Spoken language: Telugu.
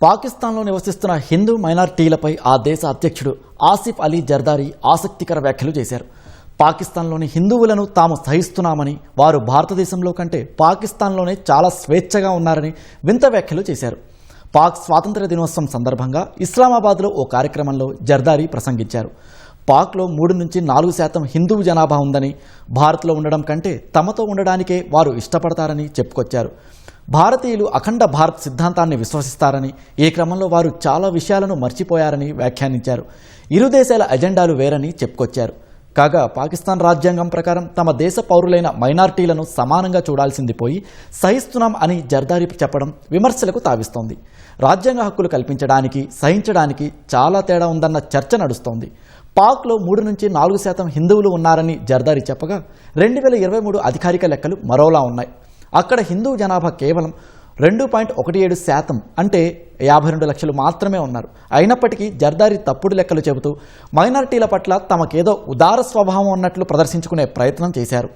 పాకిస్తాన్లో నివసిస్తున్న హిందూ మైనారిటీలపై ఆ దేశ అధ్యక్షుడు ఆసిఫ్ అలీ జర్దారీ ఆసక్తికర వ్యాఖ్యలు చేశారు. పాకిస్తాన్లోని హిందువులను తాము సహిస్తున్నామని, వారు భారతదేశంలో కంటే పాకిస్తాన్లోనే చాలా స్వేచ్ఛగా ఉన్నారని వింత వ్యాఖ్యలు చేశారు. పాక్ స్వాతంత్ర్య దినోత్సవం సందర్భంగా ఇస్లామాబాద్లో ఓ కార్యక్రమంలో జర్దారీ ప్రసంగించారు. పాక్లో 3-4% హిందువు జనాభా ఉందని, భారత్లో ఉండడం కంటే తమతో ఉండడానికే వారు ఇష్టపడతారని చెప్పుకొచ్చారు. భారతీయులు అఖండ భారత్ సిద్ధాంతాన్ని విశ్వసిస్తారని, ఈ క్రమంలో వారు చాలా విషయాలను మర్చిపోయారని వ్యాఖ్యానించారు. ఇరు దేశాల ఎజెండాలు వేరని చెప్పుకొచ్చారు. కాగా పాకిస్తాన్ రాజ్యాంగం ప్రకారం తమ దేశ పౌరులైన మైనారిటీలను సమానంగా చూడాల్సింది పోయి సహిస్తున్నాం అని జర్దారీ చెప్పడం విమర్శలకు తావిస్తోంది. రాజ్యాంగ హక్కులు కల్పించడానికి, సహించడానికి చాలా తేడా ఉందన్న చర్చ నడుస్తోంది. పాక్లో 3-4% హిందువులు ఉన్నారని జర్దారీ చెప్పగా 2023 అధికారిక లెక్కలు మరోలా ఉన్నాయి. అక్కడ హిందూ జనాభా కేవలం 2.17% అంటే 52 లక్షలు మాత్రమే ఉన్నారు. అయినప్పటికీ జర్దారీ తప్పుడు లెక్కలు చెబుతూ మైనారిటీల పట్ల తమకేదో ఉదార స్వభావం ఉన్నట్లు ప్రదర్శించుకునే ప్రయత్నం చేశారు.